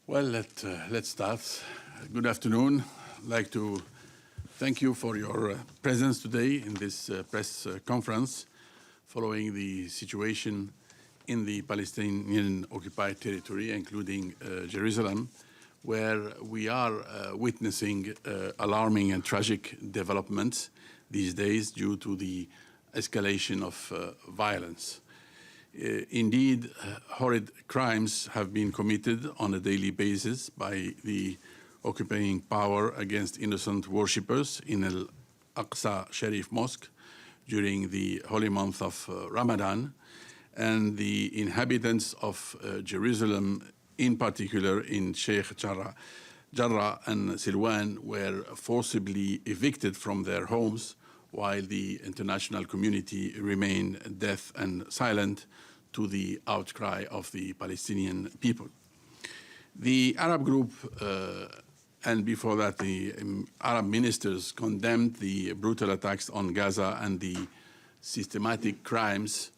Well, let's start. Good afternoon. I'd like to thank you for your presence today in this press conference following the situation in the Palestinian occupied territory, including Jerusalem, where we are witnessing alarming and tragic developments these days due to the escalation of violence. Indeed, horrid crimes have been committed on a daily basis by the occupying power against innocent worshippers in Al-Aqsa Sharif Mosque during the holy month of Ramadan, and the inhabitants of Jerusalem, in particular in Shiekh Jarrah and Silwan, were forcibly evicted from their homes while the international community remained deaf and silent to the outcry of the Palestinian people. The Arab group, and before that the Arab ministers, condemned the brutal attacks on Gaza and the systematic crimes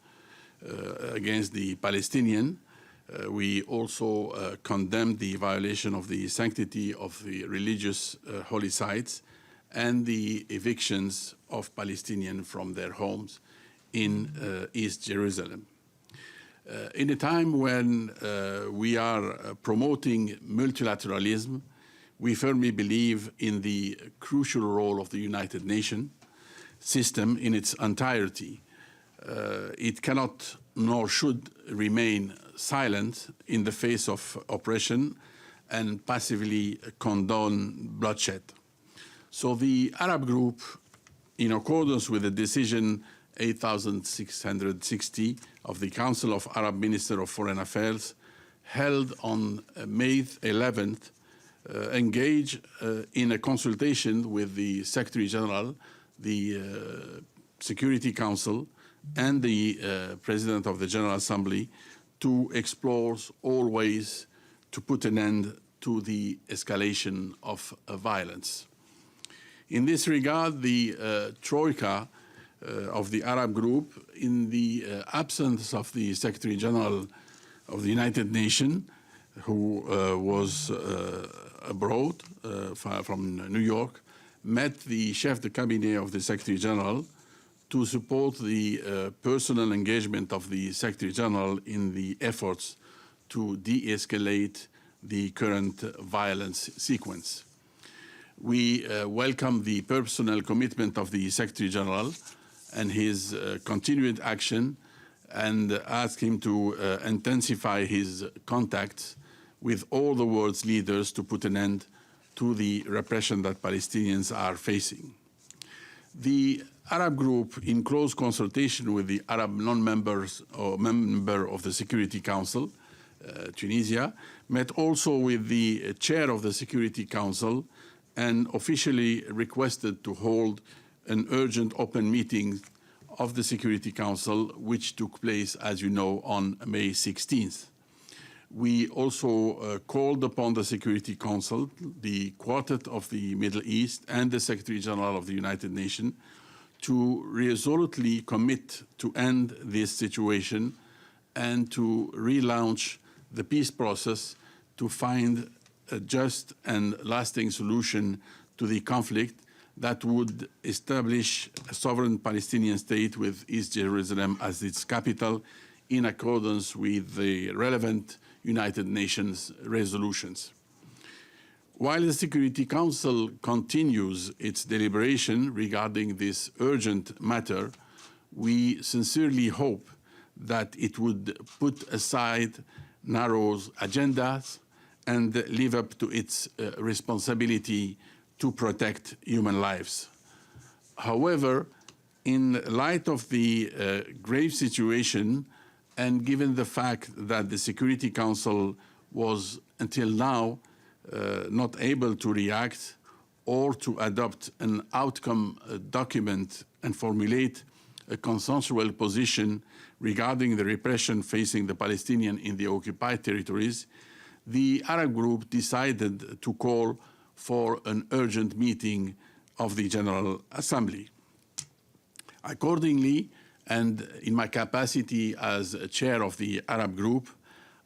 against the Palestinian. We also condemned the violation of the sanctity of the religious holy sites and the evictions of Palestinians from their homes in East Jerusalem. In a time when we are promoting multilateralism, we firmly believe in the crucial role of the United Nations system in its entirety. It cannot nor should remain silent in the face of oppression and passively condone bloodshed. So the Arab group, in accordance with the decision 8660 of the Council of Arab Ministers of Foreign Affairs, held on May 11th, engaged in a consultation with the Secretary General, the Security Council, and the President of the General Assembly to explore all ways to put an end to the escalation of violence. In this regard, the Troika of the Arab group, in the absence of the Secretary General of the United Nations, who was abroad from New York, met the chef de cabinet of the Secretary General to support the personal engagement of the Secretary General in the efforts to de-escalate the current violence sequence. We welcome the personal commitment of the Secretary General and his continued action, and ask him to intensify his contacts with all the world's leaders to put an end to the repression that Palestinians are facing. The Arab group, in close consultation with the Arab non-members or member of the Security Council, Tunisia, met also with the chair of the Security Council and officially requested to hold an urgent open meeting of the Security Council, which took place, as you know, on May 16th. We also called upon the Security Council, the Quartet of the Middle East, and the Secretary General of the United Nations to resolutely commit to end this situation and to relaunch the peace process to find a just and lasting solution to the conflict that would establish a sovereign Palestinian state with East Jerusalem as its capital in accordance with the relevant United Nations resolutions. While the Security Council continues its deliberation regarding this urgent matter, we sincerely hope that it would put aside narrow agendas and live up to its responsibility to protect human lives. However, in light of the grave situation, and given the fact that the Security Council was until now not able to react or to adopt an outcome document and formulate a consensual position regarding the repression facing the Palestinians in the occupied territories, the Arab group decided to call for an urgent meeting of the General Assembly. Accordingly, and in my capacity as chair of the Arab group,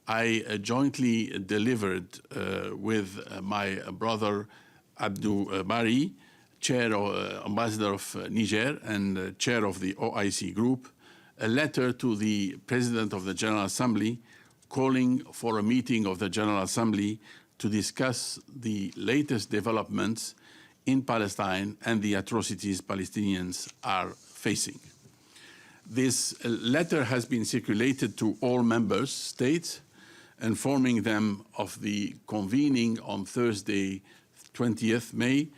I jointly delivered with my brother Abdou Abarry, chair of, ambassador of Niger and chair of the OIC group, a letter to the President of the General Assembly calling for a meeting of the General Assembly to discuss the latest developments in Palestine and the atrocities Palestinians are facing. This letter has been circulated to all member states, informing them of the convening on Thursday, 20th May,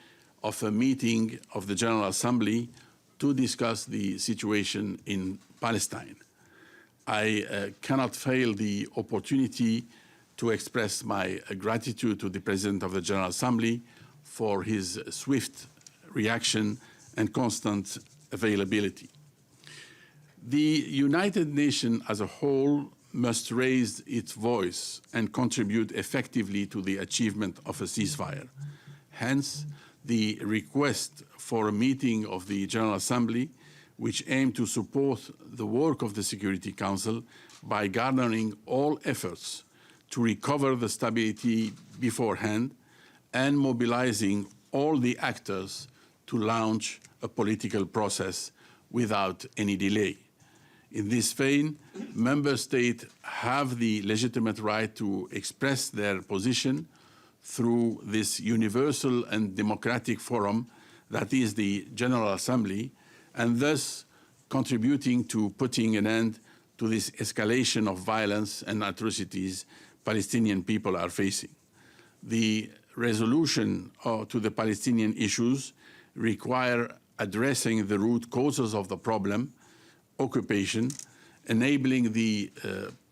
of a meeting of the General Assembly to discuss the situation in Palestine. I cannot fail the opportunity to express my gratitude to the President of the General Assembly for his swift reaction and constant availability. The United Nations as a whole must raise its voice and contribute effectively to the achievement of a ceasefire. Hence, the request for a meeting of the General Assembly, which aimed to support the work of the Security Council by garnering all efforts to recover the stability beforehand and mobilizing all the actors to launch a political process without any delay. In this vein, member states have the legitimate right to express their position through this universal and democratic forum that is the General Assembly, and thus contributing to putting an end to this escalation of violence and atrocities Palestinian people are facing. The resolution to the Palestinian issues require addressing the root causes of the problem, occupation, enabling the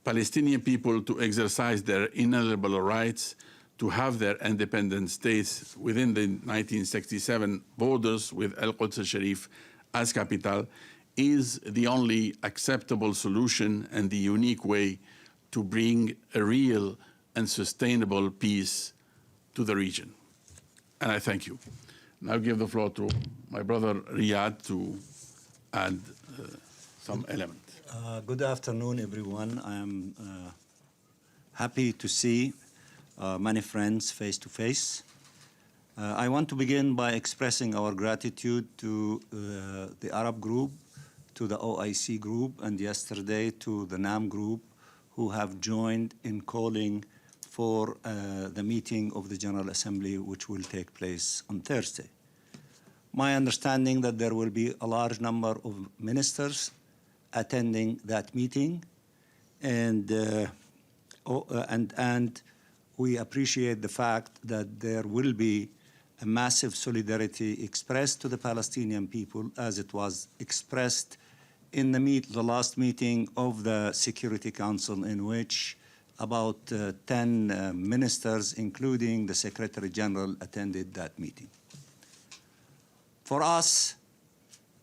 Palestinian people to exercise their inalienable rights to have their independent states within the 1967 borders with Al-Quds al-Sharif as capital is the only acceptable solution and the unique way to bring a real and sustainable peace to the region. And I thank you. Now give the floor to my brother Riyad to add some element. Good afternoon, everyone. I am happy to see many friends face to face. I want to begin by expressing our gratitude to the Arab group, to the OIC group, and yesterday to the NAM group, who have joined in calling for the meeting of the General Assembly, which will take place on Thursday. My understanding that there will be a large number of ministers attending that meeting, and we appreciate the fact that there will be a massive solidarity expressed to the Palestinian people as it was expressed in the last meeting of the Security Council, in which about 10 ministers, including the Secretary General, attended that meeting. For us,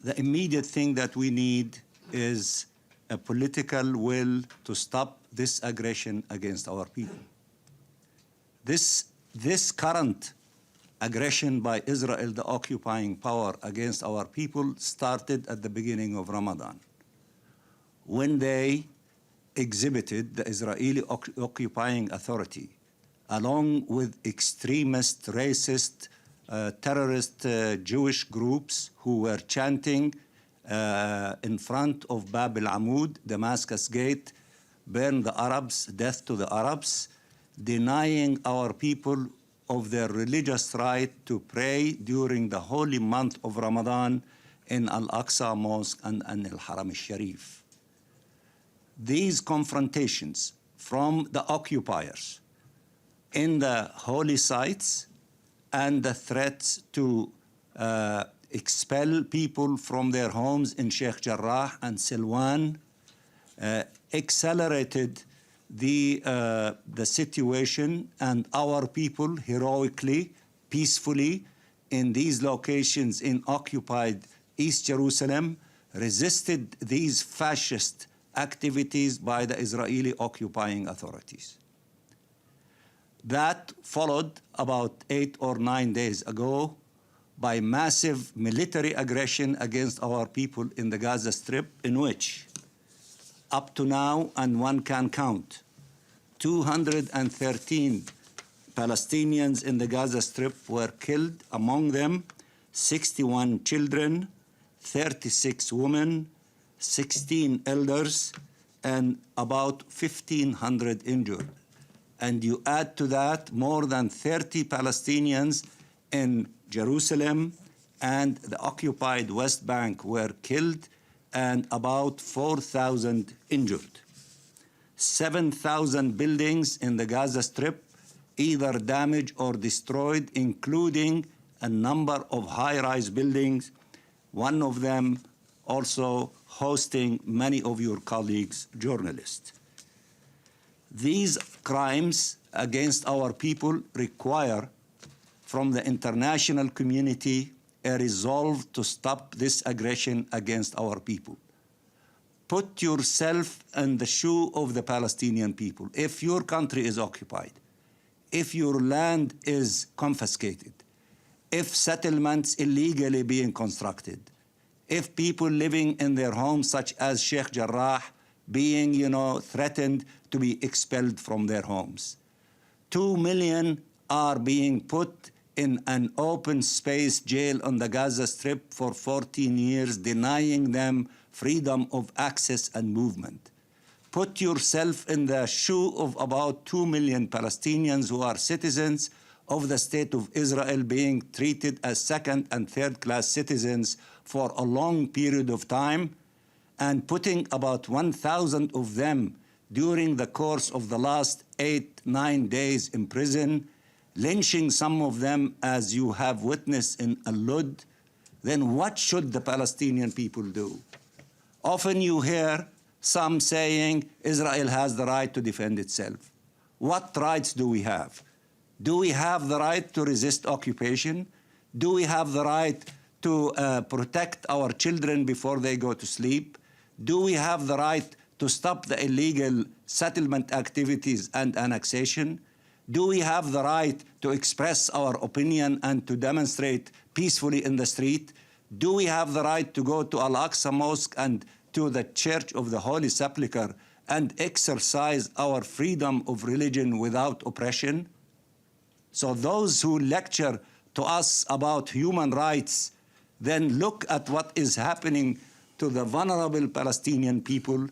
the immediate thing that we need is a political will to stop this aggression against our people. This current aggression by Israel, the occupying power against our people, started at the beginning of Ramadan, when they exhibited the Israeli occupying authority, along with extremist, racist, terrorist Jewish groups who were chanting in front of Bab al-Amud, Damascus Gate, burn the Arabs, death to the Arabs, denying our people of their religious right to pray during the holy month of Ramadan in Al-Aqsa Mosque and Al-Haram al-Sharif. These confrontations from the occupiers in the holy sites and the threats to expel people from their homes in Shiekh Jarrah and Silwan accelerated the situation, and our people heroically, peacefully, in these locations in occupied East Jerusalem, resisted these fascist activities by the Israeli occupying authorities. That followed about 8 or 9 days ago by massive military aggression against our people in the Gaza Strip, in which, up to now, and one can count, 213 Palestinians in the Gaza Strip were killed, among them 61 children, 36 women, 16 elders, and about 1,500 injured. And you add to that more than 30 Palestinians in Jerusalem and the occupied West Bank were killed, and about 4,000 injured. 7,000 buildings in the Gaza Strip either damaged or destroyed, including a number of high-rise buildings, one of them also hosting many of your colleagues, journalists. These crimes against our people require from the international community a resolve to stop this aggression against our people. Put yourself in the shoe of the Palestinian people. If your country is occupied, if your land is confiscated, if settlements illegally being constructed, if people living in their homes, such as Shiekh Jarrah, being, threatened to be expelled from their homes. 2 million are being put in an open space jail on the Gaza Strip for 14 years, denying them freedom of access and movement. Put yourself in the shoe of about 2 million Palestinians who are citizens of the State of Israel, being treated as second and third-class citizens for a long period of time, and putting about 1,000 of them during the course of the last 8-9 days in prison, lynching some of them as you have witnessed in Al-Lud, then what should the Palestinian people do? Often you hear some saying Israel has the right to defend itself. What rights do we have? Do we have the right to resist occupation? Do we have the right to protect our children before they go to sleep? Do we have the right to stop the illegal settlement activities and annexation? Do we have the right to express our opinion and to demonstrate peacefully in the street? Do we have the right to go to Al-Aqsa Mosque and to the Church of the Holy Sepulchre and exercise our freedom of religion without oppression? So those who lecture to us about human rights, then look at what is happening to the vulnerable Palestinian people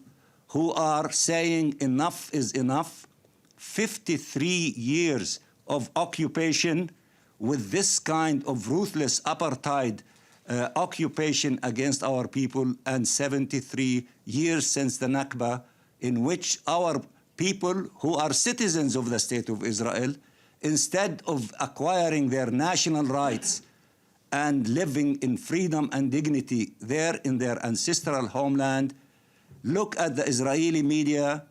who are saying enough is enough. 53 years of occupation with this kind of ruthless apartheid occupation against our people, and 73 years since the Nakba, in which our people who are citizens of the State of Israel, instead of acquiring their national rights and living in freedom and dignity there in their ancestral homeland, look at the Israeli media.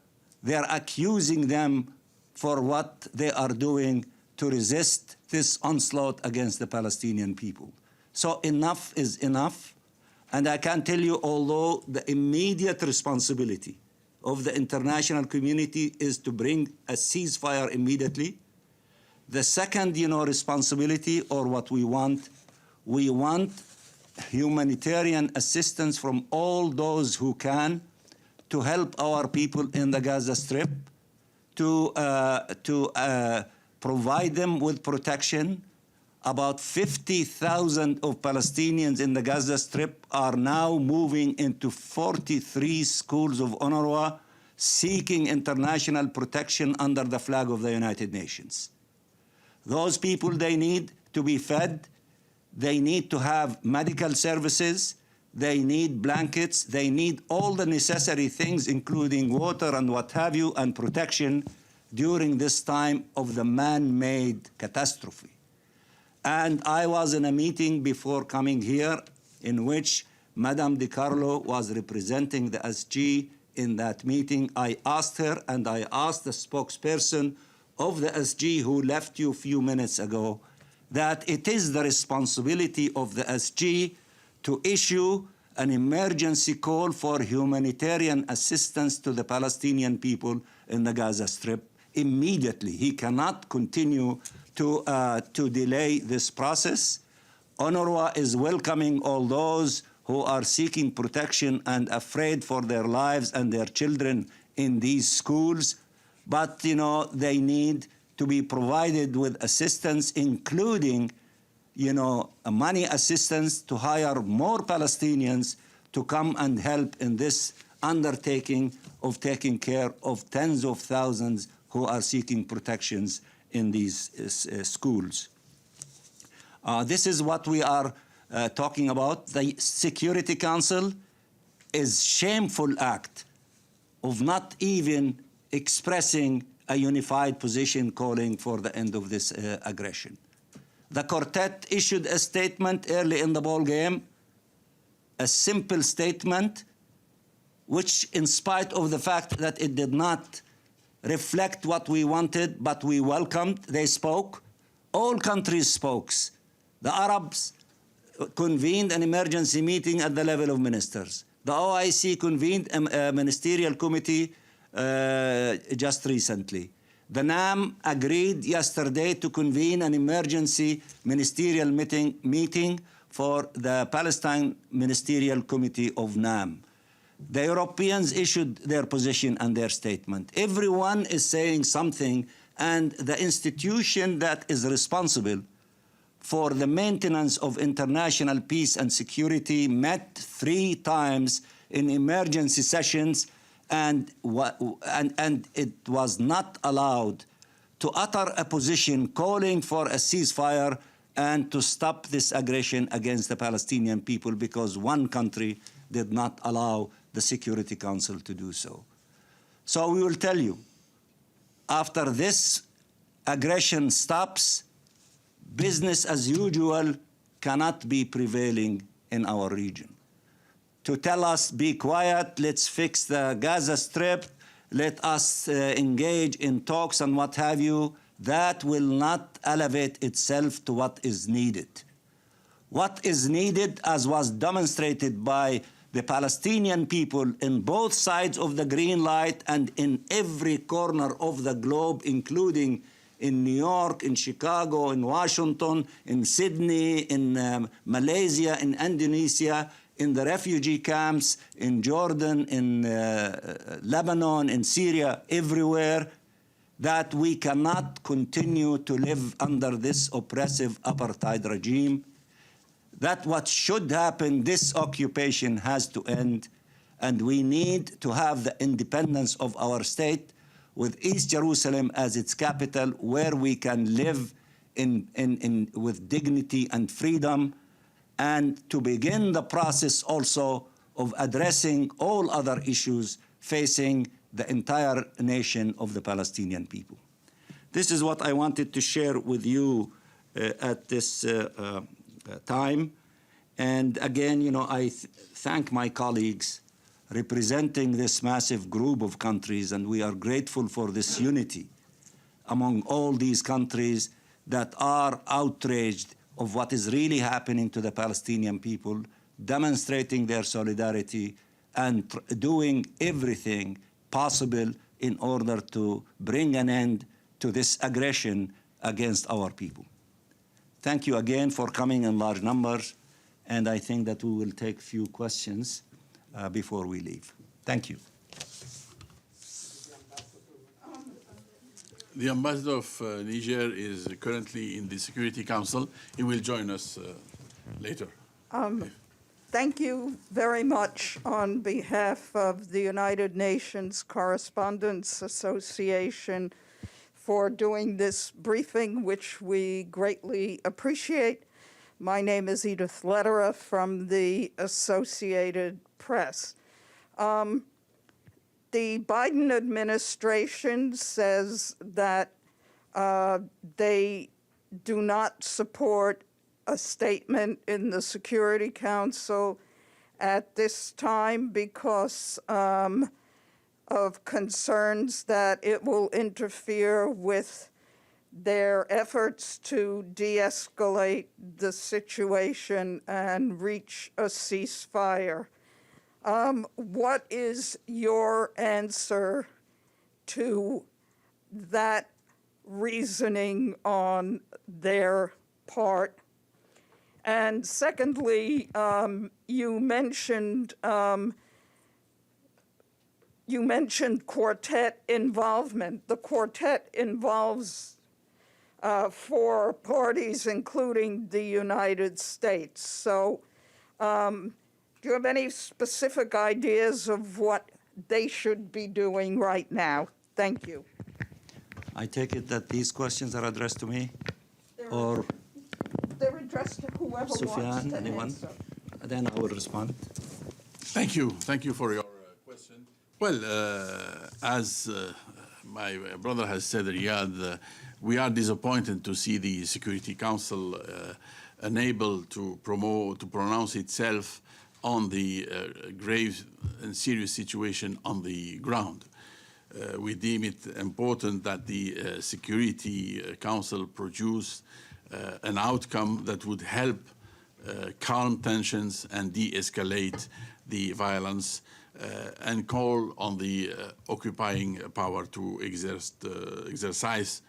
They're accusing them for what they are doing to resist this onslaught against the Palestinian people. So enough is enough. And I can tell you, although the immediate responsibility of the international community is to bring a ceasefire immediately, the second, responsibility, or what we want humanitarian assistance from all those who can to help our people in the Gaza Strip, to provide them with protection. About 50,000 of Palestinians in the Gaza Strip are now moving into 43 schools of UNRWA, seeking international protection under the flag of the United Nations. Those people, they need to be fed, they need to have medical services, they need blankets, they need all the necessary things, including water and what have you, and protection during this time of the man-made catastrophe. And I was in a meeting before coming here in which Madame Di Carlo was representing the SG. In that meeting, I asked her, and I asked the spokesperson of the SG who left you a few minutes ago, that it is the responsibility of the SG to issue an emergency call for humanitarian assistance to the Palestinian people in the Gaza Strip immediately. He cannot continue to delay this process. UNRWA is welcoming all those who are seeking protection and afraid for their lives and their children in these schools. but they need to be provided with assistance, including a money assistance to hire more Palestinians to come and help in this undertaking of taking care of tens of thousands who are seeking protections in these schools. This is what we are talking about. The Security Council is shameful act of not even expressing a unified position calling for the end of this aggression. The quartet issued a statement early in the ball game, a simple statement, which in spite of the fact that it did not reflect what we wanted, but we welcomed, they spoke. All countries spoke. The Arabs convened an emergency meeting at the level of ministers. The OIC convened a ministerial committee just recently. The NAM agreed yesterday to convene an emergency ministerial meeting for the Palestine Ministerial Committee of NAM. The Europeans issued their position and their statement. Everyone is saying something, and the institution that is responsible for the maintenance of international peace and security met 3 times in emergency sessions, and it was not allowed to utter a position calling for a ceasefire and to stop this aggression against the Palestinian people, because one country did not allow the Security Council to do so. So we will tell you, after this aggression stops, business as usual cannot be prevailing in our region. To tell us, be quiet, let's fix the Gaza Strip, let us engage in talks and what have you, that will not elevate itself to what is needed. What is needed, as was demonstrated by the Palestinian people in both sides of the green light and in every corner of the globe, including in New York, in Chicago, in Washington, in Sydney, in Malaysia, in Indonesia, in the refugee camps, in Jordan, in Lebanon, in Syria, everywhere, that we cannot continue to live under this oppressive apartheid regime, that what should happen, this occupation has to end, and we need to have the independence of our state with East Jerusalem as its capital, where we can live with dignity and freedom, and to begin the process also of addressing all other issues facing the entire nation of the Palestinian people. This is what I wanted to share with you at this time. And again, I thank my colleagues representing this massive group of countries, and we are grateful for this unity among all these countries that are outraged of what is really happening to the Palestinian people, demonstrating their solidarity and doing everything possible in order to bring an end to this aggression against our people. Thank you again for coming in large numbers, and I think that we will take few questions before we leave. Thank you. The ambassador of Niger is currently in the Security Council. He will join us later. Thank you very much on behalf of the United Nations Correspondents Association for doing this briefing, which we greatly appreciate. My name is Edith Lederer from the Associated Press. The Biden administration says that they do not support a statement in the Security Council at this time because of concerns that it will interfere with their efforts to de-escalate the situation and reach a ceasefire. What is your answer to that reasoning on their part? And secondly, you mentioned you mentioned quartet involvement. The quartet involves 4 parties, including the United States. So do you have any specific ideas of what they should be doing right now? Thank you. I take it that these questions are addressed to me, or They're addressed to whoever wants Sofiane, to anyone? answer. Then I will respond. Thank you. Thank you for your question. Well, as my brother has said, Riyadh, we are disappointed to see the Security Council unable to pronounce itself on the grave and serious situation on the ground. We deem it important that the Security Council produce an outcome that would help calm tensions and de-escalate the violence and call on the occupying power to exercise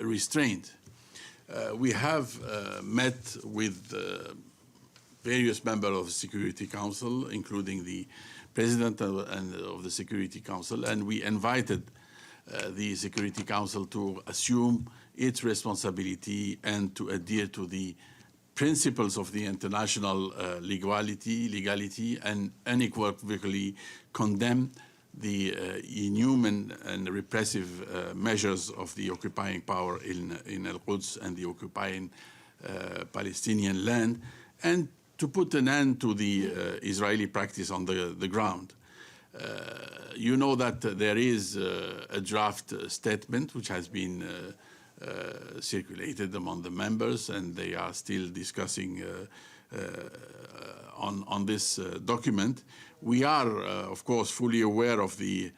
restraint. We have met with various members of the Security Council, including the President of the Security Council, and we invited the Security Council to assume its responsibility and to adhere to the principles of the international legality, and unequivocally condemn the inhuman and repressive measures of the occupying power in Al-Quds and the occupying Palestinian land, and to put an end to the Israeli practice on the ground. You know that there is a draft statement which has been circulated among the members, and they are still discussing on this document. We are, of course, fully aware of the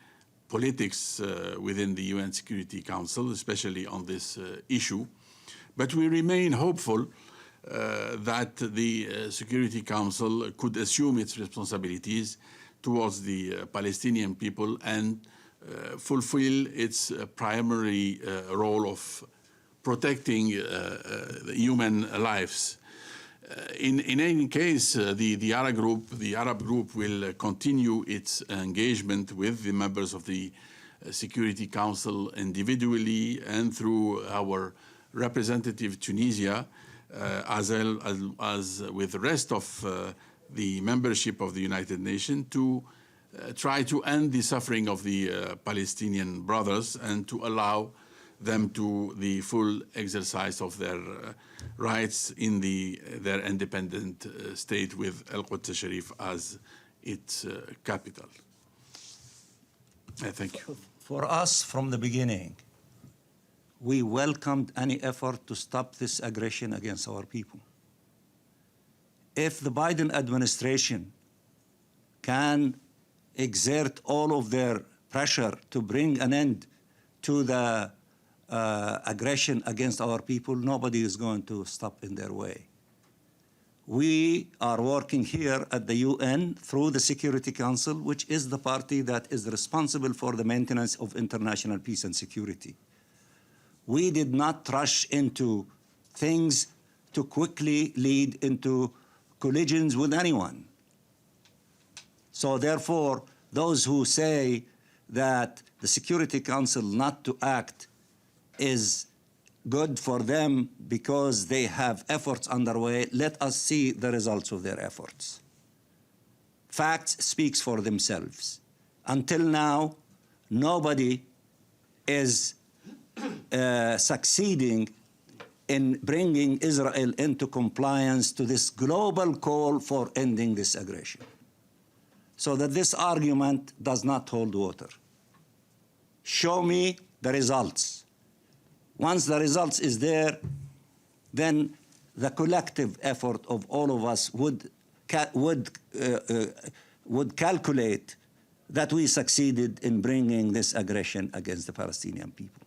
politics within the UN Security Council, especially on this issue, but we remain hopeful that the Security Council could assume its responsibilities towards the Palestinian people and fulfill its primary role of protecting human lives. In any case, the Arab group will continue its engagement with the members of the Security Council individually and through our representative Tunisia, as well as with the rest of the membership of the United Nations, to try to end the suffering of the Palestinian brothers and to allow them to the full exercise of their rights in their independent state with Al-Quds Sharif as its capital. Thank you. For us, from the beginning, we welcomed any effort to stop this aggression against our people. If the Biden administration can exert all of their pressure to bring an end to the aggression against our people, nobody is going to stop in their way. We are working here at the UN through the Security Council, which is the party that is responsible for the maintenance of international peace and security. We did not rush into things to quickly lead into collisions with anyone. So therefore, those who say that the Security Council not to act is good for them because they have efforts underway, let us see the results of their efforts. Facts speaks for themselves. Until now, nobody is succeeding in bringing Israel into compliance to this global call for ending this aggression. So that this argument does not hold water. Show me the results. Once the results is there, then the collective effort of all of us would calculate that we succeeded in bringing this aggression against the Palestinian people.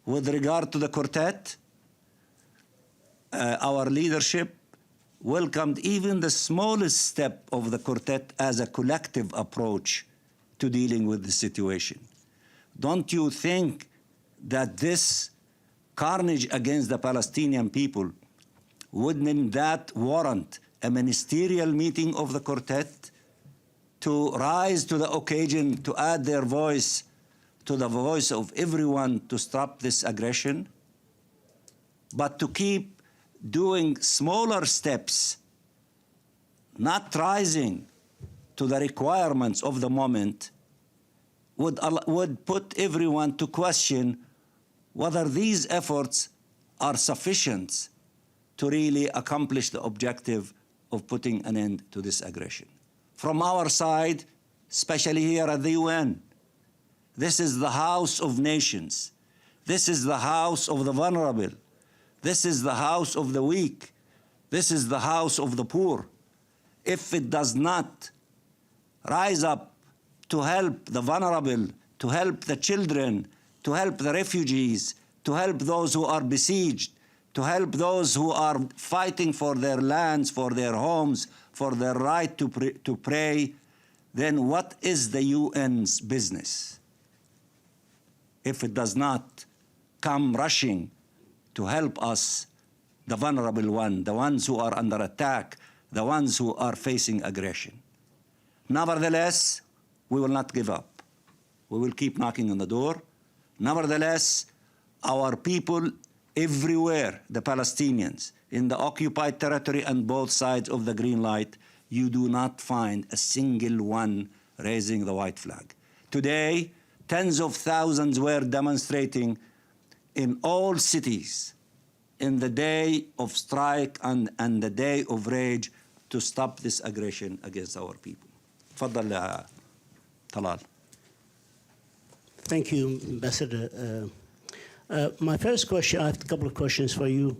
With regard to the quartet, our leadership welcomed even the smallest step of the quartet as a collective approach to dealing with the situation. Don't you think that this carnage against the Palestinian people wouldn't that warrant a ministerial meeting of the quartet to rise to the occasion, to add their voice to the voice of everyone to stop this aggression, but to keep doing smaller steps, not rising to the requirements of the moment, would put everyone to question whether these efforts are sufficient to really accomplish the objective of putting an end to this aggression. From our side, especially here at the UN, this is the house of nations. This is the house of the vulnerable. This is the house of the weak. This is the house of the poor. If it does not rise up to help the vulnerable, to help the children, to help the refugees, to help those who are besieged, to help those who are fighting for their lands, for their homes, for their right to pray, then what is the UN's business? If it does not come rushing to help us, the vulnerable one, the ones who are under attack, the ones who are facing aggression. Nevertheless, we will not give up. We will keep knocking on the door. Nevertheless, our people everywhere, the Palestinians, in the occupied territory and both sides of the green light, you do not find a single one raising the white flag. Today, tens of thousands were demonstrating in all cities in the day of strike and the day of rage to stop this aggression against our people. تفضل يا طلال. Thank you, Ambassador. My first question, I have a couple of questions for you,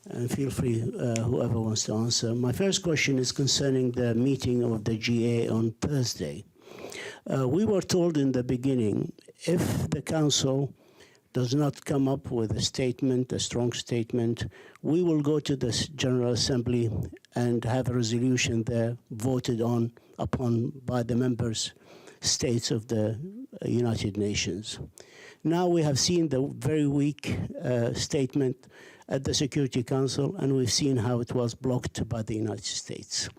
and feel free, whoever wants to answer. My first question is concerning the meeting of the GA on Thursday. We were told in the beginning, if the Council does not come up with a statement, a strong statement, we will go to the General Assembly and have a resolution there voted upon by the members states of the United Nations. Now we have seen the very weak statement at the Security Council, and we've seen how it was blocked by the United States.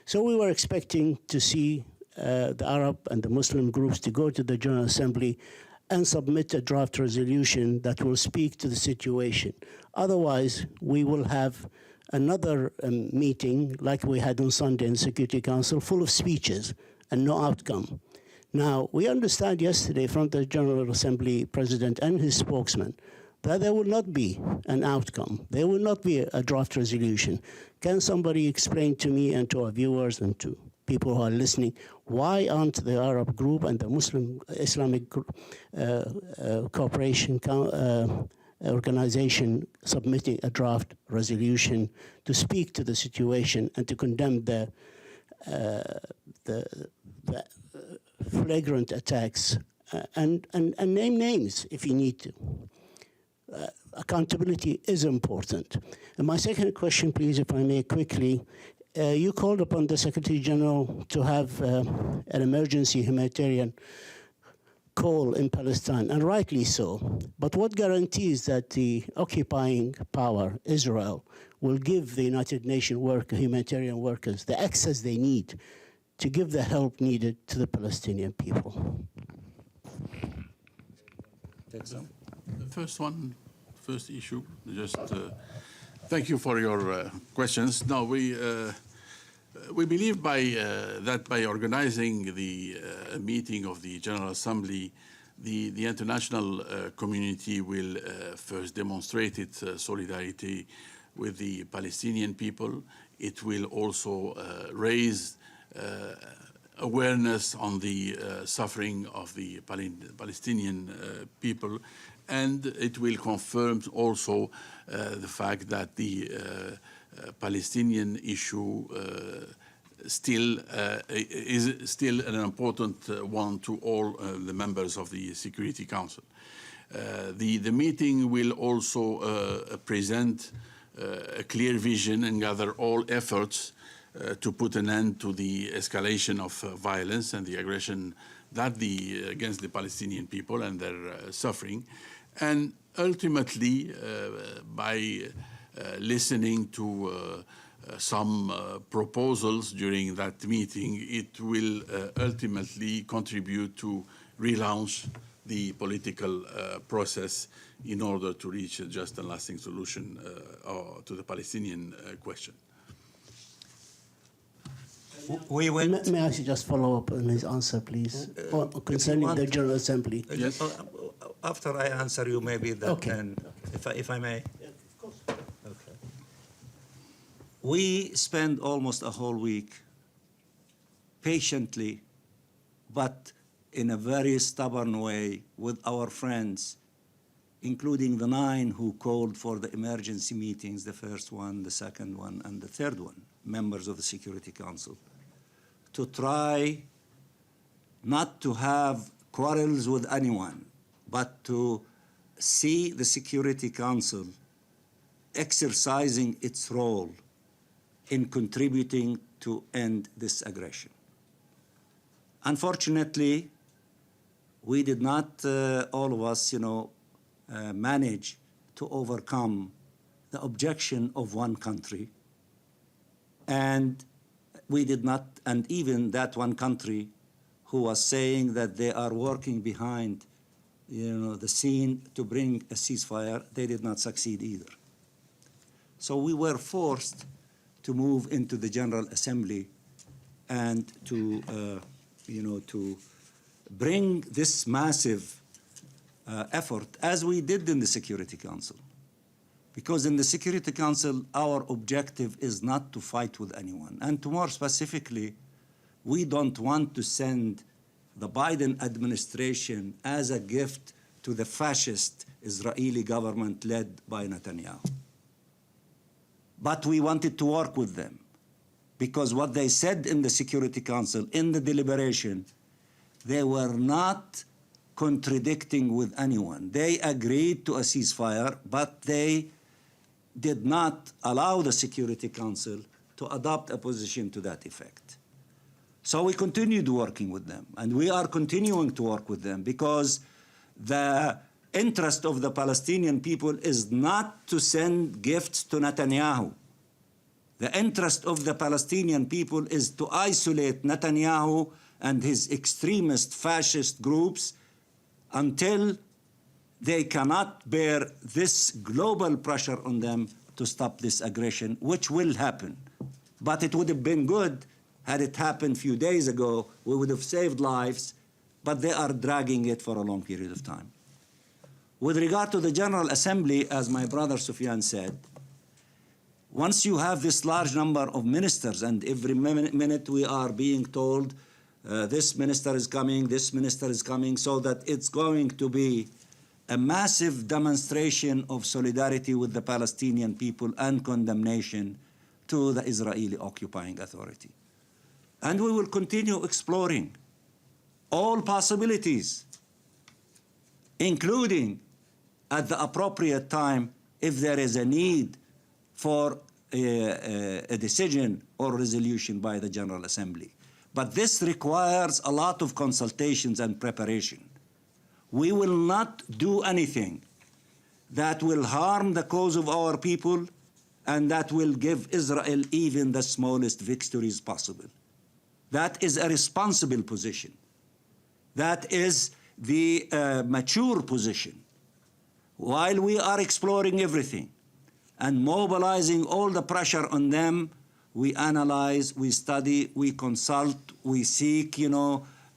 So we were expecting to see the Arab and the Muslim groups to go to the General Assembly and submit a draft resolution that will speak to the situation. Otherwise, we will have another meeting like we had on Sunday in the Security Council, full of speeches and no outcome. Now, we understand yesterday from the General Assembly President and his spokesman that there will not be an outcome. There will not be a draft resolution. Can somebody explain to me and to our viewers and to people who are listening, why aren't the Arab group and the Muslim Islamic Cooperation Organization submitting a draft resolution to speak to the situation and to condemn the flagrant attacks and name names if you need to? Accountability is important. And my second question, please, if I may quickly, you called upon the Secretary General to have an emergency humanitarian call in Palestine, and rightly so. But what guarantees that the occupying power, Israel, will give the United Nations humanitarian workers the access they need to give the help needed to the Palestinian people? The first issue, just thank you for your questions. Now, we believe that by organizing the meeting of the General Assembly, the international community will first demonstrate its solidarity with the Palestinian people. It will also raise awareness on the suffering of the Palestinian people, and it will confirm also the fact that the Palestinian issue is still an important one to all the members of the Security Council. The meeting will also present a clear vision and gather all efforts to put an end to the escalation of violence and the aggression against the Palestinian people and their suffering, and ultimately by listening to some proposals during that meeting, it will ultimately contribute to relaunch the political process in order to reach a just and lasting solution to the Palestinian question. We went. May I just follow up on his answer, please, concerning the General Assembly? Yes. After I answer you, maybe that, Okay. and if I may. Yeah, of course. Okay. We spend almost a whole week patiently, but in a very stubborn way, with our friends, including the 9 who called for the emergency meetings, the first one, the second one, and the third one, members of the Security Council, to try not to have quarrels with anyone, but to see the Security Council exercising its role in contributing to end this aggression. Unfortunately, we did not, all of us, manage to overcome the objection of one country. And we did not, and even that one country who was saying that they are working behind the scene to bring a ceasefire, they did not succeed either. So we were forced to move into the General Assembly and to, to bring this massive effort, as we did in the Security Council. Because in the Security Council, our objective is not to fight with anyone. And to more specifically, we don't want to send the Biden administration as a gift to the fascist Israeli government led by Netanyahu. But we wanted to work with them, because what they said in the Security Council, in the deliberation, they were not contradicting with anyone. They agreed to a ceasefire, but they did not allow the Security Council to adopt a position to that effect. So we continued working with them, and we are continuing to work with them, because the interest of the Palestinian people is not to send gifts to Netanyahu. The interest of the Palestinian people is to isolate Netanyahu and his extremist fascist groups until they cannot bear this global pressure on them to stop this aggression, which will happen. But it would have been good had it happened a few days ago. We would have saved lives, but they are dragging it for a long period of time. With regard to the General Assembly, as my brother Sofiane said, once you have this large number of ministers, and every minute we are being told this minister is coming, this minister is coming, so that it's going to be a massive demonstration of solidarity with the Palestinian people and condemnation to the Israeli occupying authority. And we will continue exploring all possibilities, including at the appropriate time, if there is a need for a decision or resolution by the General Assembly. But this requires a lot of consultations and preparation. We will not do anything that will harm the cause of our people and that will give Israel even the smallest victories possible. That is a responsible position. That is the mature position. While we are exploring everything and mobilizing all the pressure on them, we analyze, we study, we consult, we seek,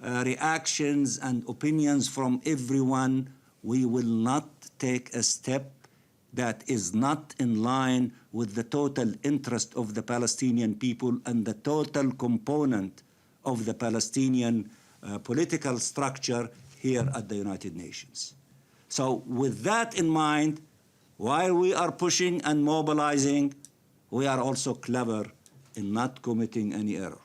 reactions and opinions from everyone. We will not take a step that is not in line with the total interest of the Palestinian people and the total component of the Palestinian political structure here at the United Nations. So with that in mind, while we are pushing and mobilizing, we are also clever in not committing any error.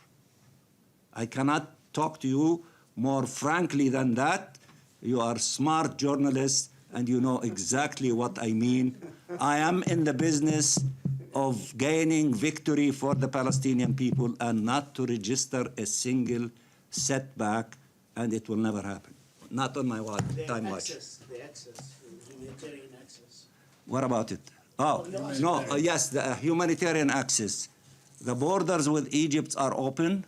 I cannot talk to you more frankly than that. You are smart journalists and you know exactly what I mean. I am in the business of gaining victory for the Palestinian people and not to register a single setback, and it will never happen. Not on my time watch. The access, humanitarian access. What about it? Oh, no, yes, the humanitarian access. The borders with Egypt are open.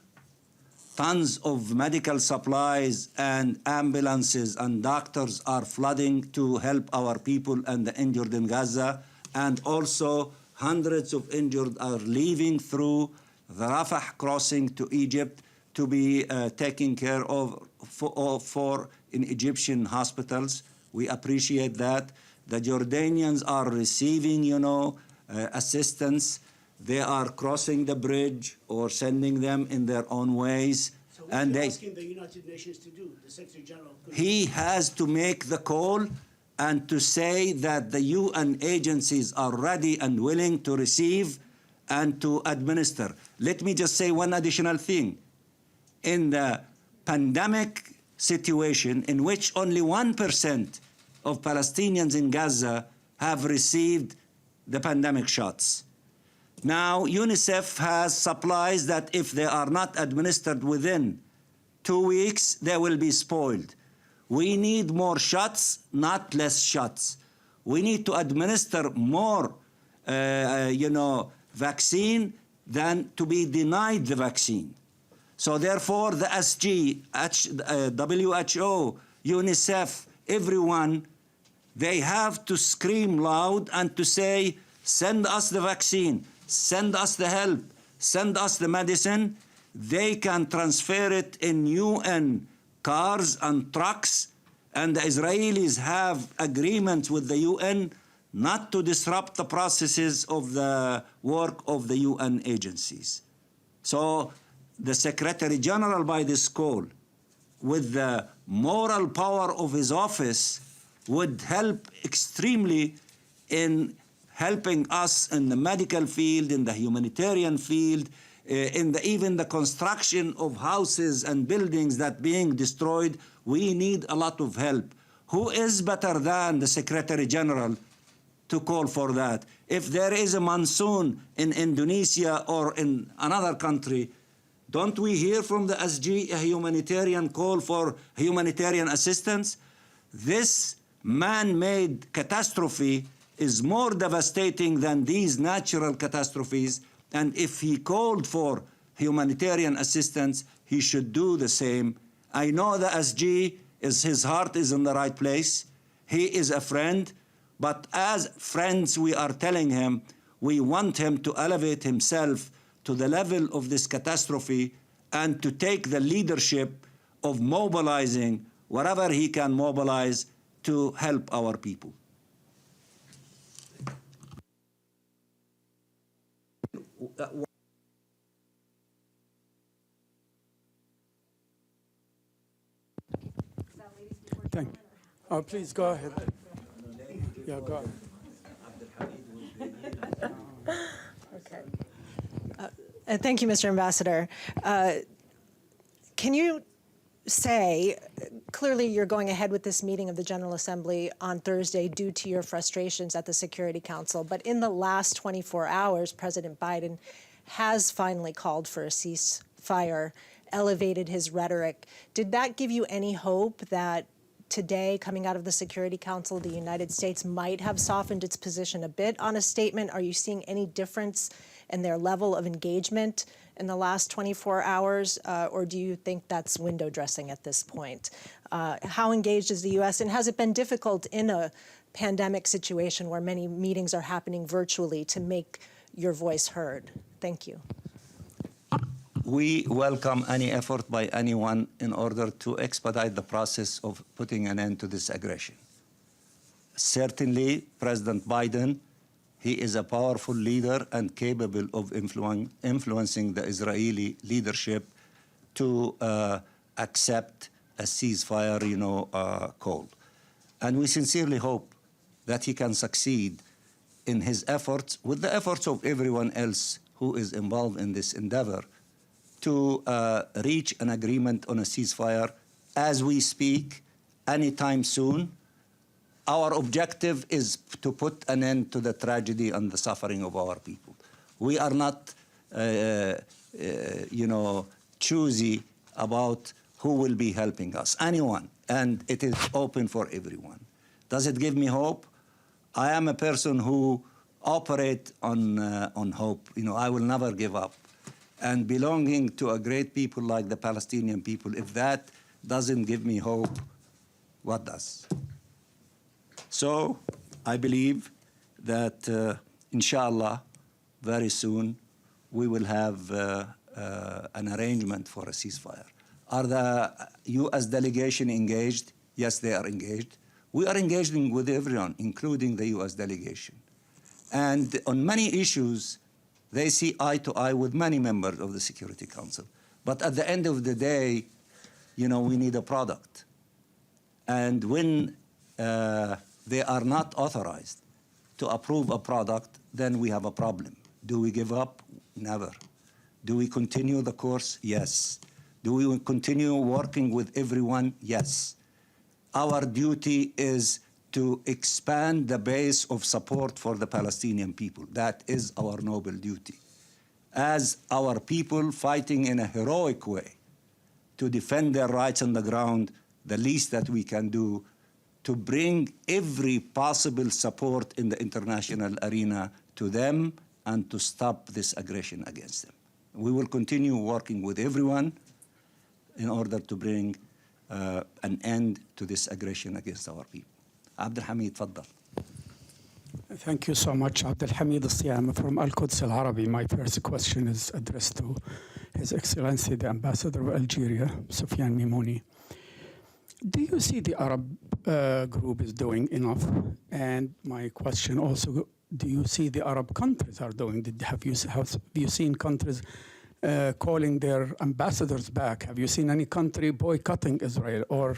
Tons of medical supplies and ambulances and doctors are flooding to help our people and the injured in Gaza. And also hundreds of injured are leaving through the Rafah crossing to Egypt to be taken care of for in Egyptian hospitals. We appreciate that. The Jordanians are receiving, assistance. They are crossing the bridge or sending them in their own ways. So what are you asking the United Nations to do? The Secretary General? He has to make the call and to say that the UN agencies are ready and willing to receive and to administer. Let me just say one additional thing. In the pandemic situation in which only 1% of Palestinians in Gaza have received the pandemic shots. Now, UNICEF has supplies that if they are not administered within 2 weeks, they will be spoiled. We need more shots, not less shots. We need to administer more, vaccine than to be denied the vaccine. So therefore, the SG, WHO, UNICEF, everyone, they have to scream loud and to say, send us the vaccine, send us the help, send us the medicine. They can transfer it in UN cars and trucks, and the Israelis have agreements with the UN not to disrupt the processes of the work of the UN agencies. So the Secretary General, by this call, with the moral power of his office, would help extremely in helping us in the medical field, in the humanitarian field, even the construction of houses and buildings that being destroyed. We need a lot of help. Who is better than the Secretary General to call for that? If there is a monsoon in Indonesia or in another country, don't we hear from the SG a humanitarian call for humanitarian assistance? This man-made catastrophe is more devastating than these natural catastrophes, and if he called for humanitarian assistance, he should do the same. I know the SG, his heart is in the right place. He is a friend, but as friends we are telling him, we want him to elevate himself to the level of this catastrophe and to take the leadership of mobilizing whatever he can mobilize to help our people. Thank you. Oh, please go ahead. Yeah, go ahead. Okay. Thank you, Mr. Ambassador. Can you say, clearly you're going ahead with this meeting of the General Assembly on Thursday due to your frustrations at the Security Council, but in the last 24 hours, President Biden has finally called for a ceasefire, elevated his rhetoric. Did that give you any hope that today, coming out of the Security Council, the United States might have softened its position a bit on a statement? Are you seeing any difference in their level of engagement in the last 24 hours, or do you think that's window dressing at this point? How engaged is the U.S., and has it been difficult in a pandemic situation where many meetings are happening virtually to make your voice heard? Thank you. We welcome any effort by anyone in order to expedite the process of putting an end to this aggression. Certainly, President Biden, he is a powerful leader and capable of influencing the Israeli leadership to accept a ceasefire, call. And we sincerely hope that he can succeed in his efforts, with the efforts of everyone else who is involved in this endeavor, to reach an agreement on a ceasefire as we speak, anytime soon. Our objective is to put an end to the tragedy and the suffering of our people. We are not, choosy about who will be helping us. Anyone, and it is open for everyone. Does it give me hope? I am a person who operate on hope. You know, I will never give up. And belonging to a great people like the Palestinian people, if that doesn't give me hope, what does? So I believe that, inshallah, very soon we will have an arrangement for a ceasefire. Are the U.S. delegation engaged? Yes, they are engaged. We are engaging with everyone, including the U.S. delegation. And on many issues, they see eye to eye with many members of the Security Council. But at the end of the day, you know, we need a product. And when they are not authorized to approve a product, then we have a problem. Do we give up? Never. Do we continue the course? Yes. Do we continue working with everyone? Yes. Our duty is to expand the base of support for the Palestinian people. That is our noble duty. As our people fighting in a heroic way to defend their rights on the ground, the least that we can do to bring every possible support in the international arena to them and to stop this aggression against them. We will continue working with everyone in order to bring an end to this aggression against our people. Abdul Hamid, تفضل. Thank you so much, Abdul Hamid al-Siyam from Al-Quds al-Arabi. My first question is addressed to His Excellency, the Ambassador of Algeria, Sofiane Mimouni. Do you see the Arab group is doing enough? And my question also, do you see the Arab countries are doing? Have you seen countries calling their ambassadors back? Have you seen any country boycotting Israel or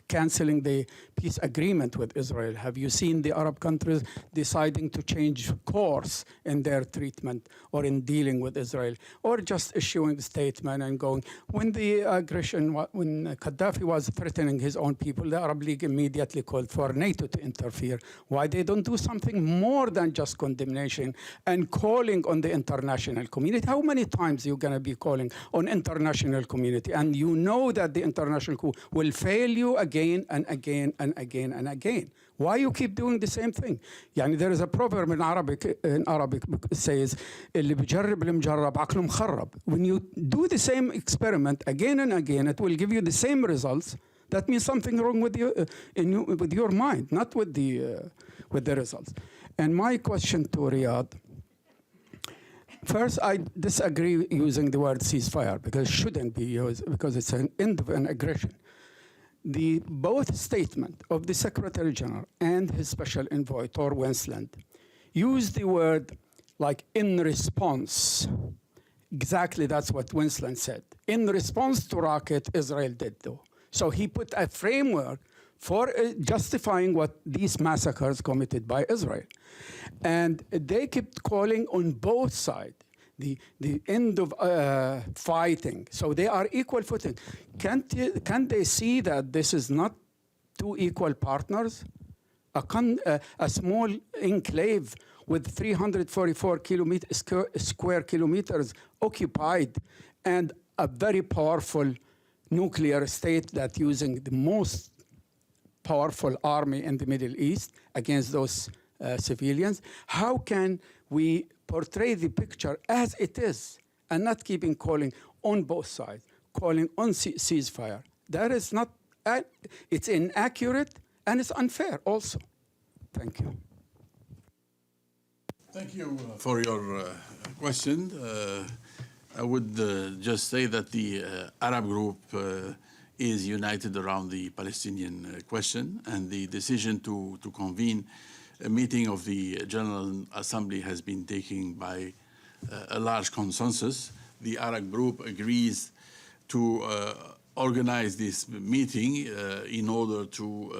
canceling the peace agreement with Israel? Have you seen the Arab countries deciding to change course in their treatment or in dealing with Israel, or just issuing a statement and going? When the aggression, when Gaddafi was threatening his own people, the Arab League immediately called for NATO to interfere. Why they don't do something more than just condemnation and calling on the international community? How many times you're going to be calling on international community, and you know that the international community will fail you again and again and again and again? Why you keep doing the same thing? يعني there is a proverb in Arabic it says اللي بجرب المجرب عقله مخرب. When you do the same experiment again and again, it will give you the same results. That means something wrong with you with your mind, not with the results. And my question to Riyadh. First, I disagree using the word ceasefire because it shouldn't be used because it's an end of an aggression. The both statement of the Secretary General and his special envoy, Tor Wensland, use the word like in response. Exactly that's what Wensland said. In response to rocket, Israel did though. So he put a framework for justifying what these massacres committed by Israel. And they kept calling on both sides the end of fighting. So they are equal footing. Can't they see that this is not two equal partners? A small enclave with 344 square kilometers occupied and a very powerful nuclear state that using the most powerful army in the Middle East against those civilians. How can we portray the picture as it is and not keeping calling on both sides, calling on ceasefire? That is not, it's inaccurate and it's unfair also. Thank you. Thank you for your question. I would just say that the Arab group is united around the Palestinian question, and the decision to convene a meeting of the General Assembly has been taken by a large consensus. The Arab group agrees to organize this meeting in order to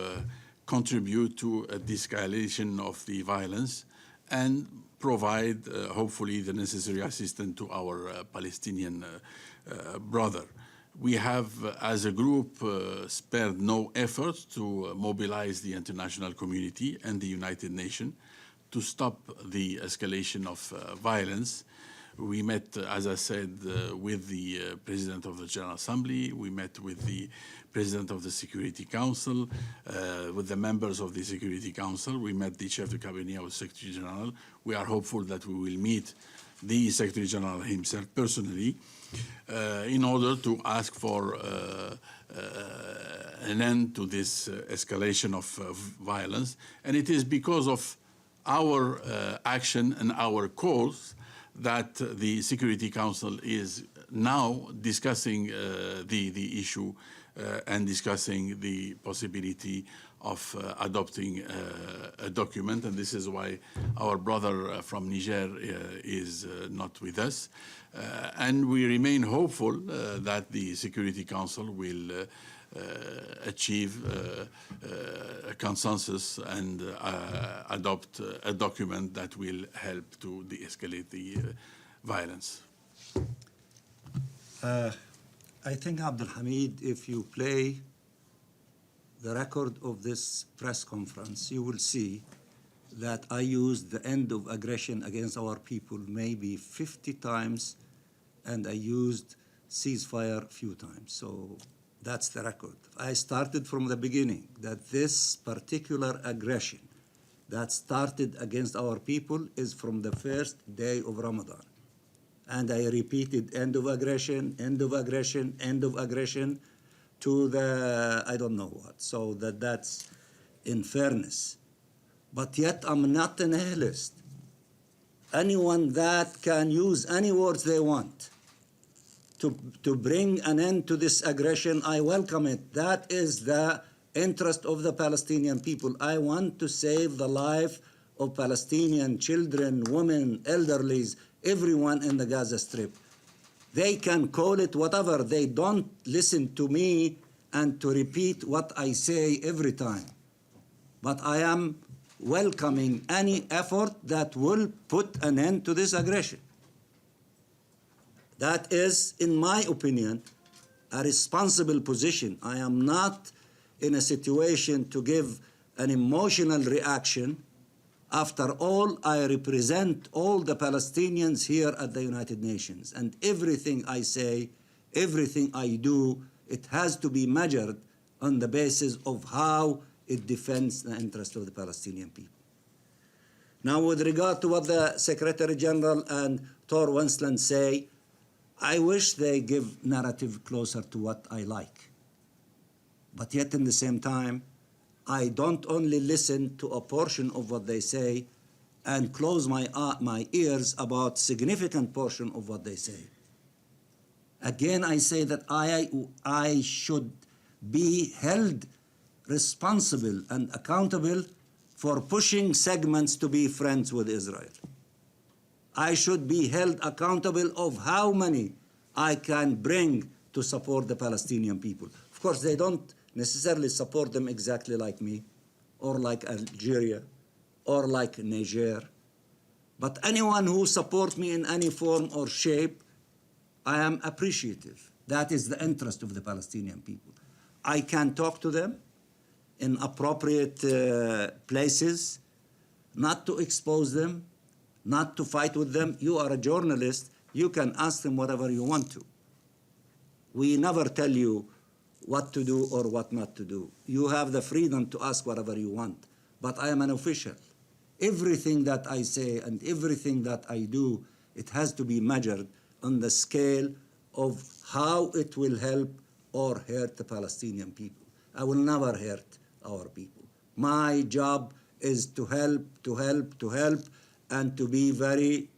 contribute to a de-escalation of the violence and provide, hopefully, the necessary assistance to our Palestinian brother. We have, as a group, spared no effort to mobilize the international community and the United Nations to stop the escalation of violence. We met, as I said, with the President of the General Assembly. We met with the President of the Security Council, with the members of the Security Council. We met the Chef de Cabinet of the Secretary General. We are hopeful that we will meet the Secretary General himself personally in order to ask for an end to this escalation of violence. And it is because of our action and our calls that the Security Council is now discussing the issue and discussing the possibility of adopting a document. And this is why our brother from Niger is not with us. And we remain hopeful that the Security Council will achieve a consensus and adopt a document that will help to de-escalate the violence. I think, Abdul Hamid, if you play the record of this press conference, you will see that I used the end of aggression against our people maybe 50 times, and I used ceasefire a few times. So that's the record. I started from the beginning that this particular aggression that started against our people is from the first day of Ramadan. And I repeated end of aggression, end of aggression, end of aggression to the I don't know what. So that's in fairness. But yet I'm not a nihilist. Anyone that can use any words they want to bring an end to this aggression, I welcome it. That is the interest of the Palestinian people. I want to save the life of Palestinian children, women, elderlies, everyone in the Gaza Strip. They can call it whatever. They don't listen to me and to repeat what I say every time. But I am welcoming any effort that will put an end to this aggression. That is, in my opinion, a responsible position. I am not in a situation to give an emotional reaction. After all, I represent all the Palestinians here at the United Nations, and everything I say, everything I do, it has to be measured on the basis of how it defends the interest of the Palestinian people. Now, with regard to what the Secretary General and Tor Wensland say, I wish they give narrative closer to what I like. But yet, in the same time, I don't only listen to a portion of what they say and close my ears about significant portion of what they say. Again, I say that I should be held responsible and accountable for pushing segments to be friends with Israel. I should be held accountable of how many I can bring to support the Palestinian people. Of course, they don't necessarily support them exactly like me, or like Algeria, or like Niger. But anyone who supports me in any form or shape, I am appreciative. That is the interest of the Palestinian people. I can talk to them in appropriate places, not to expose them, not to fight with them. You are a journalist. You can ask them whatever you want to. We never tell you what to do or what not to do. You have the freedom to ask whatever you want. But I am an official. Everything that I say and everything that I do, it has to be measured on the scale of how it will help or hurt the Palestinian people. I will never hurt our people. My job is to help, to help, to help, and to be very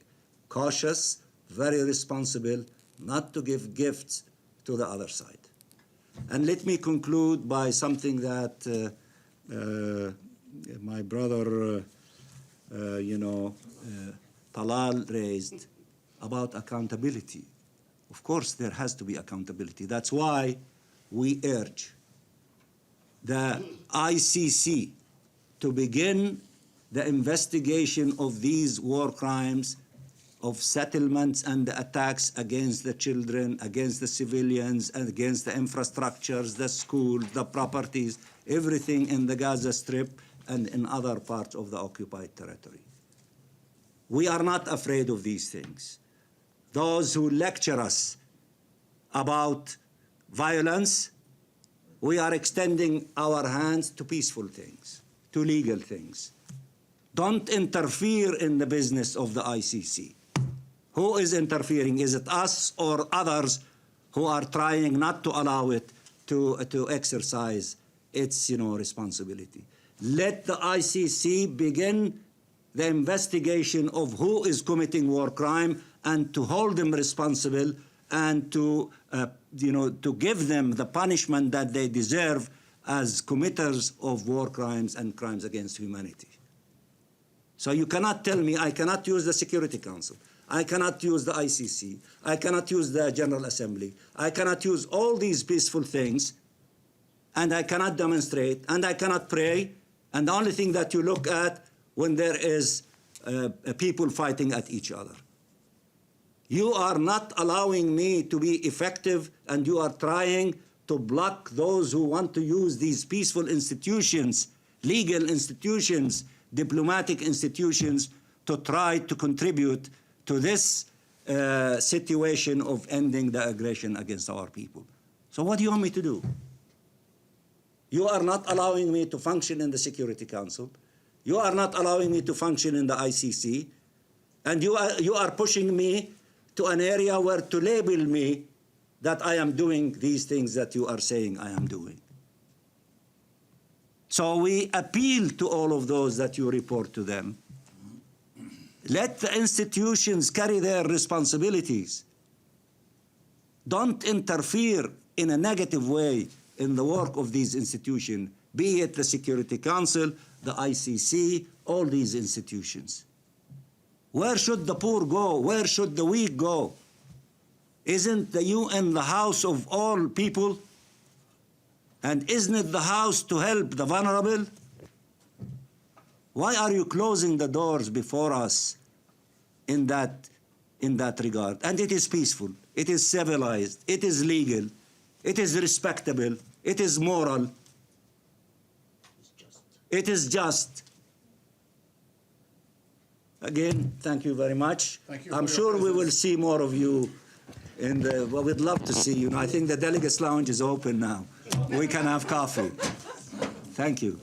cautious, very responsible, not to give gifts to the other side. And let me conclude by something that my brother, Talal raised about accountability. Of course, there has to be accountability. That's why we urge the ICC to begin the investigation of these war crimes, of settlements and the attacks against the children, against the civilians, and against the infrastructures, the schools, the properties, everything in the Gaza Strip and in other parts of the occupied territory. We are not afraid of these things. those who lecture us about violence, we are extending our hands to peaceful things, to legal things. Don't interfere in the business of the ICC. Who is interfering? Is it us or others who are trying not to allow it to exercise its responsibility? Let the ICC begin the investigation of who is committing war crime and to hold them responsible and to give them the punishment that they deserve as committers of war crimes and crimes against humanity. So you cannot tell me I cannot use the Security Council, I cannot use the ICC, I cannot use the General Assembly, I cannot use all these peaceful things, and I cannot demonstrate, and I cannot pray, and the only thing that you look at when there is people fighting at each other. You are not allowing me to be effective, and you are trying to block those who want to use these peaceful institutions, legal institutions, diplomatic institutions, to try to contribute to this situation of ending the aggression against our people. So what do you want me to do? You are not allowing me to function in the Security Council. You are not allowing me to function in the ICC. And you are pushing me to an area where to label me that I am doing these things that you are saying I am doing. So we appeal to all of those that you report to them. Let the institutions carry their responsibilities. Don't interfere in a negative way in the work of these institutions, be it the Security Council, the ICC, all these institutions. Where should the poor go? Where should the weak go? Isn't the UN the house of all people? And isn't it the house to help the vulnerable? Why are you closing the doors before us in that regard? And it is peaceful, it is civilized, it is legal, it is respectable, it is moral, it is just. Again, thank you very much. Thank you. I'm sure we will see more of you. Well, we'd love to see you. I think the Delegates Lounge is open now. We can have coffee. Thank you.